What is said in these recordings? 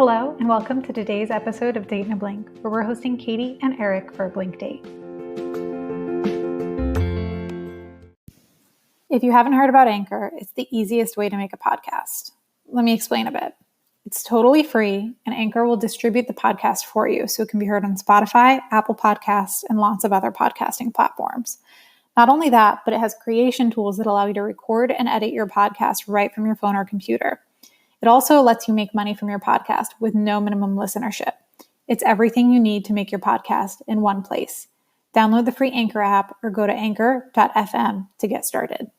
Hello, and welcome to today's episode of Date in a Blink, where we're hosting Katy and Eric for a Blink date. If you haven't heard about Anchor, it's the easiest way to make a podcast. Let me explain a bit. It's totally free, and Anchor will distribute the podcast for you so it can be heard on Spotify, Apple Podcasts, and lots of other podcasting platforms. Not only that, but it has creation tools that allow you to record and edit your podcast right from your phone or computer. It also lets you make money from your podcast with no minimum listenership. It's everything you need to make your podcast in one place. Download the free Anchor app or go to anchor.fm to get started.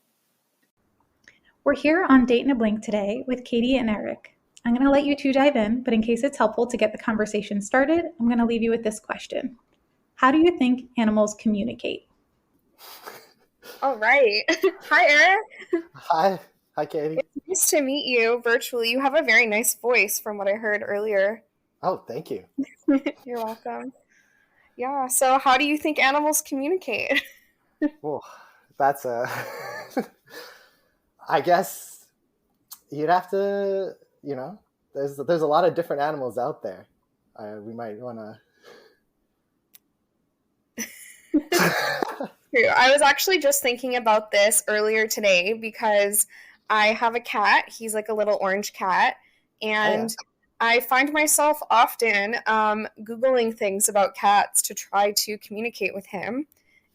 We're here on Date in a Blink today with Katy and Eric. I'm going to let you two dive in, but in case it's helpful to get the conversation started, I'm going to leave you with this question. How do you think animals communicate? All right. Hi, Eric. Hi, Katy. It's nice to meet you virtually. You have a very nice voice from what I heard earlier. Oh, thank you. You're welcome. Yeah, so how do you think animals communicate? Well, that's I guess you'd have to, there's a lot of different animals out there. We might want to... I was actually just thinking about this earlier today because I have a cat. He's like a little orange cat. And I find myself often Googling things about cats to try to communicate with him.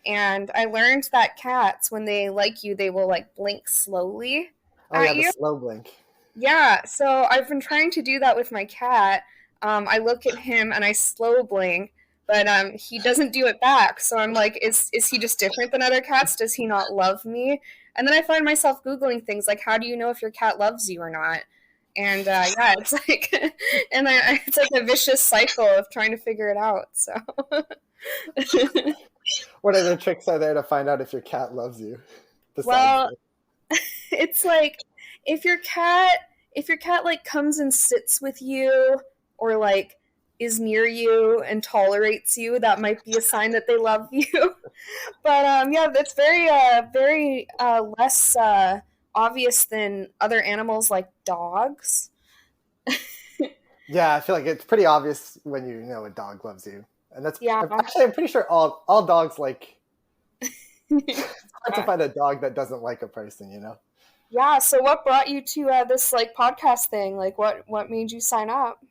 And I learned that cats, when they like you, they will like blink slowly at you. The slow blink. Yeah, so I've been trying to do that with my cat. I look at him and I slow blink. But he doesn't do it back. So I'm like, is he just different than other cats? Does he not love me? And then I find myself Googling things like, how do you know if your cat loves you or not? And it's like, it's like a vicious cycle of trying to figure it out. So, what other tricks are there to find out if your cat loves you? Well, it's like if your cat like comes and sits with you or like is near you and tolerates you, that might be a sign that they love you. But that's very less obvious than other animals like dogs. Yeah, I feel like it's pretty obvious when you know a dog loves you. And that's actually, I'm pretty sure all dogs like it's hard to find a dog that doesn't like a person, Yeah, so what brought you to this like podcast thing? Like what made you sign up?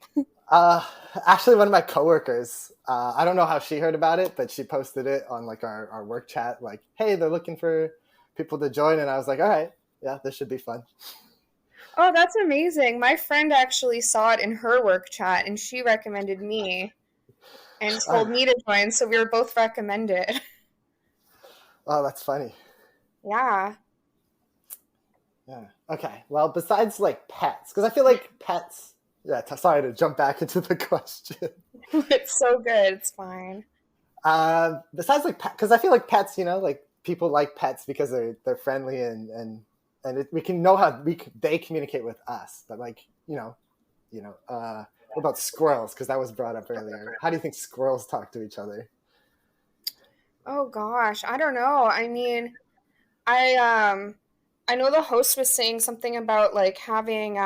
Actually, one of my coworkers, I don't know how she heard about it, but she posted it on like our work chat, like, hey, they're looking for people to join. And I was like, all right, yeah, this should be fun. Oh, that's amazing. My friend actually saw it in her work chat and she recommended me and told me to join. So we were both recommended. Oh, that's funny. Yeah. Yeah. Okay. Well, besides like pets, because I feel like pets... Yeah, sorry to jump back into the question. It's so good. It's fine. Besides, like, because I feel like pets, like people like pets because they're friendly and we can know how they communicate with us. But like, what about squirrels? Because that was brought up earlier. How do you think squirrels talk to each other? Oh gosh, I don't know. I mean, I know the host was saying something about like having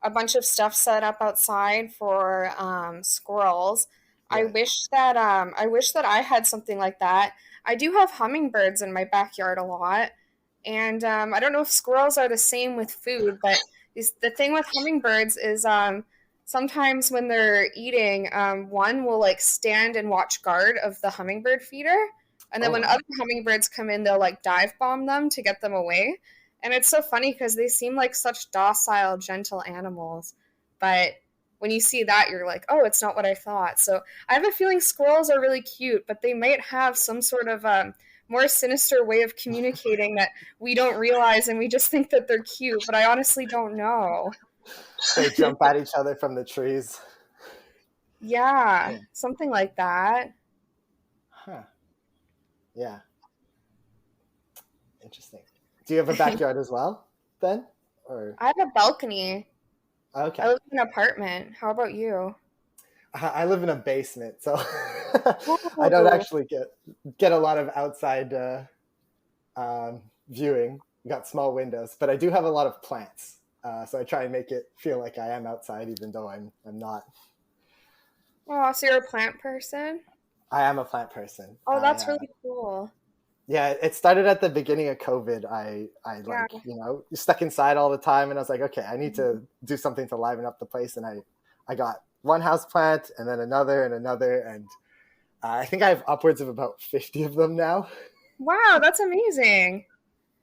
a bunch of stuff set up outside for squirrels. Yeah. I wish that I had something like that. I do have hummingbirds in my backyard a lot, and I don't know if squirrels are the same with food, but the thing with hummingbirds is sometimes when they're eating, one will like stand and watch guard of the hummingbird feeder, and then when other hummingbirds come in, they'll like dive bomb them to get them away. And it's so funny because they seem like such docile, gentle animals. But when you see that, you're like, oh, it's not what I thought. So I have a feeling squirrels are really cute, but they might have some sort of more sinister way of communicating that we don't realize, and we just think that they're cute. But I honestly don't know. They jump at each other from the trees. Yeah, something like that. Huh. Yeah. Interesting. Do you have a backyard as well, then? Or I have a balcony. Okay. I live in an apartment. How about you? I live in a basement, so I don't actually get a lot of outside viewing. We got small windows, but I do have a lot of plants. So I try and make it feel like I am outside, even though I'm not. Oh, so you're a plant person? I am a plant person. Oh, that's really cool. Yeah, it started at the beginning of COVID. I Yeah. like, you're stuck inside all the time, and I was like, okay, I need to do something to liven up the place. And I got one house plant, and then another, and I think I have upwards of about 50 of them now. Wow, that's amazing.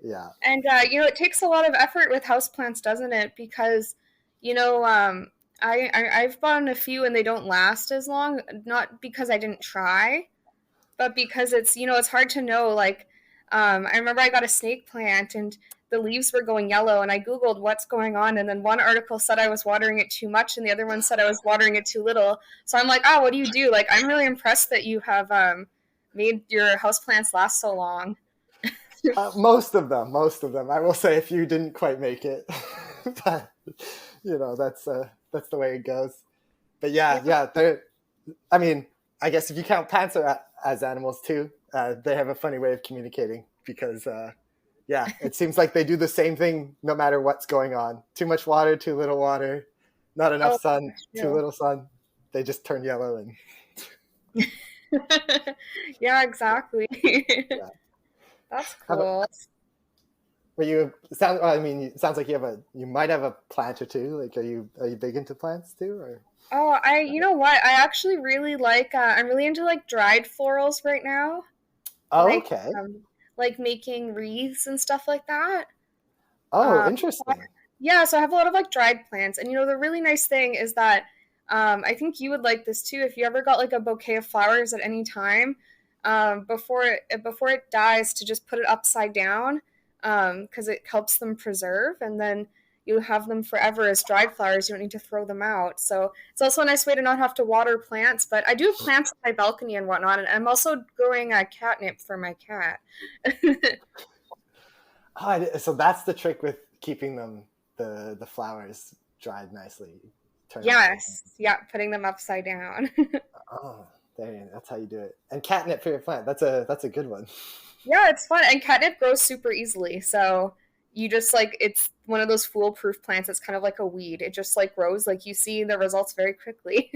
Yeah. And it takes a lot of effort with houseplants, doesn't it? Because, I've bought a few and they don't last as long, not because I didn't try, but because it's hard to know. Like, I remember I got a snake plant and the leaves were going yellow, and I Googled what's going on, and then one article said I was watering it too much, and the other one said I was watering it too little. So I'm like, oh, what do you do? Like, I'm really impressed that you have made your houseplants last so long. Most of them. I will say a few didn't quite make it, but that's the way it goes. But yeah. I mean, I guess if you count plants as animals too, they have a funny way of communicating because, it seems like they do the same thing no matter what's going on. Too much water, too little water, not enough sun, too little sun. They just turn yellow and. Yeah, exactly. Yeah. That's cool. It sounds like you might have a plant or two. Like, are you big into plants too, or? Oh, you know what? I actually really like. I'm really into like dried florals right now. Oh, like, okay. Like making wreaths and stuff like that. Oh, interesting. Yeah, so I have a lot of like dried plants, and the really nice thing is that I think you would like this too. If you ever got like a bouquet of flowers at any time, before it dies, to just put it upside down, because it helps them preserve, and then you have them forever as dried flowers. You don't need to throw them out. So it's also a nice way to not have to water plants. But I do have plants on my balcony and whatnot, and I'm also growing a catnip for my cat. So that's the trick with keeping them, the flowers dried nicely. Yes, yeah, putting them upside down. Oh, that's how you do it. And catnip for your plant. That's a good one. Yeah, it's fun, and catnip grows super easily. So you just it's one of those foolproof plants. It's kind of like a weed. It just grows. You see the results very quickly.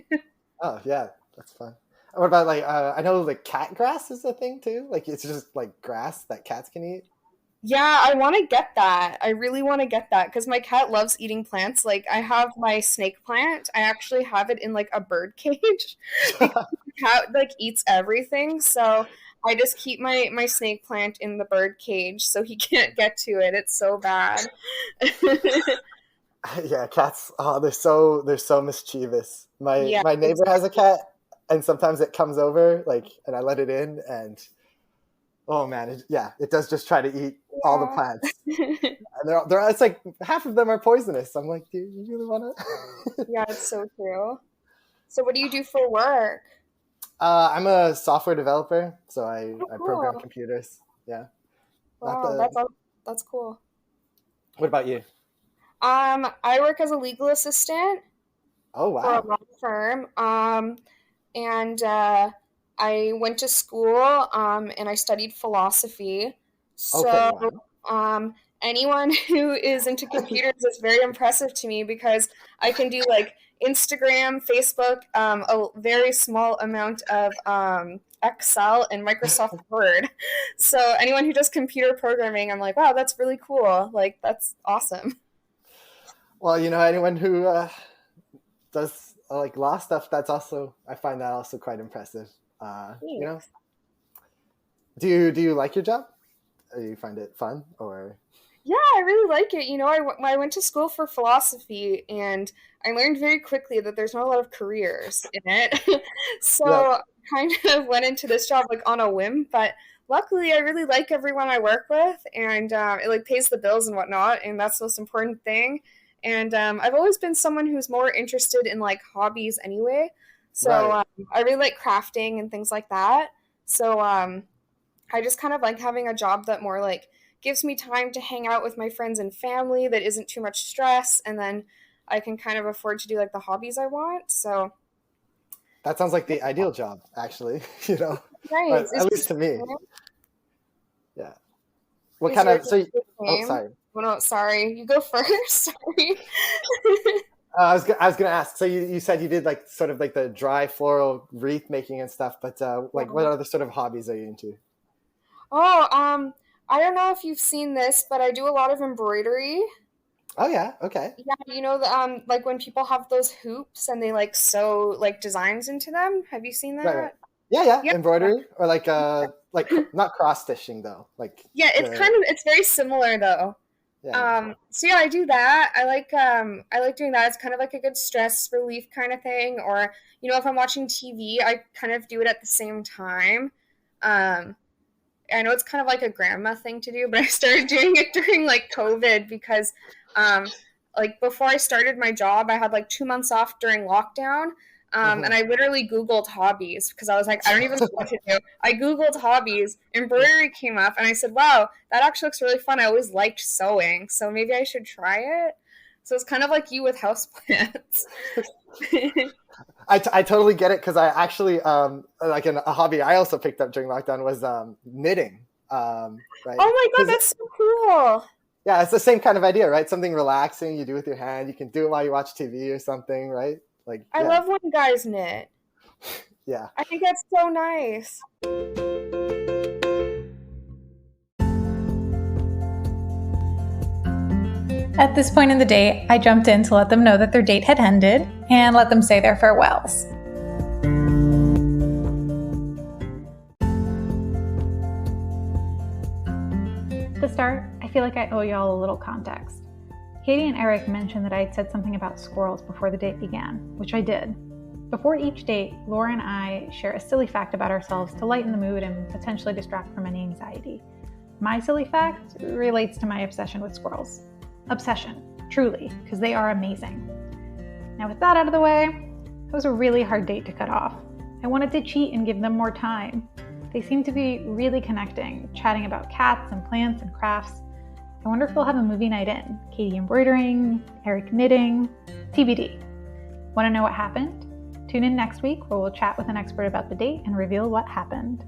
Oh yeah, that's fun. What about I know cat grass is a thing too. It's just grass that cats can eat. Yeah, I want to get that. I really want to get that because my cat loves eating plants. I have my snake plant. I actually have it in a bird cage because the cat eats everything. So I just keep my snake plant in the bird cage so he can't get to it. It's so bad. Yeah, cats. Oh, they're so mischievous. My neighbor has a cat, and sometimes it comes over and I let it in, and oh man, it does just try to eat all the plants. And it's half of them are poisonous. I'm like, do you really want to? Yeah, it's so true. So what do you do for work? I'm a software developer, so I cool. program computers. Yeah. Wow, that's cool. What about you? I work as a legal assistant. Oh wow. For a law firm. And I went to school and I studied philosophy. So okay, wow. Anyone who is into computers is very impressive to me because I can do Instagram, Facebook, a very small amount of Excel and Microsoft Word. So anyone who does computer programming, I'm like, wow, that's really cool. That's awesome. Well, anyone who does law stuff, I find that also quite impressive. Do you like your job? Do you find it fun or? Yeah, I really like it. I went to school for philosophy, and I learned very quickly that there's not a lot of careers in it. So I kind of went into this job on a whim, but luckily I really like everyone I work with, and it pays the bills and whatnot, and that's the most important thing. And I've always been someone who's more interested in hobbies anyway. So I really like crafting and things like that. So I just kind of like having a job that more gives me time to hang out with my friends and family that isn't too much stress, and then I can kind of afford to do the hobbies I want. So that sounds like the ideal job, actually. Right. At least to me. Yeah. What kind of? So, sorry. Oh, no, sorry. You go first. Sorry. I was gonna ask. So you said you did like sort of like the dry floral wreath making and stuff, but like what other sort of hobbies are you into? Oh, I don't know if you've seen this, but I do a lot of embroidery. Oh yeah, okay. Yeah, like when people have those hoops and they like sew like designs into them. Have you seen that? Right. Yeah, Yeah. embroidery or like not cross stitching though, like Yeah, it's very similar though. yeah. So yeah, I do that. I like doing that. It's kind of like a good stress relief kind of thing. Or, if I'm watching TV, I kind of do it at the same time. I know it's kind of like a grandma thing to do, but I started doing it during like COVID because like before I started my job, I had like 2 months off during lockdown. And I literally Googled hobbies because I was like, I don't even know what to do. I Googled hobbies, embroidery came up, and I said, wow, that actually looks really fun. I always liked sewing, so maybe I should try it. So it's kind of like you with houseplants. I totally get it because I actually like a hobby I also picked up during lockdown was knitting. Right? Oh my god, that's so cool. Yeah, it's the same kind of idea, right? Something relaxing you do with your hand. You can do it while you watch TV or something, right? Like I love when guys knit. Yeah. I think that's so nice. At this point in the date, I jumped in to let them know that their date had ended and let them say their farewells. To start, I feel like I owe y'all a little context. Katy and Eric mentioned that I had said something about squirrels before the date began, which I did. Before each date, Laura and I share a silly fact about ourselves to lighten the mood and potentially distract from any anxiety. My silly fact relates to my obsession with squirrels. Obsession, truly, because they are amazing. Now with that out of the way, it was a really hard date to cut off. I wanted to cheat and give them more time. They seem to be really connecting, chatting about cats and plants and crafts. I wonder if we'll have a movie night in. Katy embroidering, Eric knitting, TBD. Want to know what happened? Tune in next week where we'll chat with an expert about the date and reveal what happened.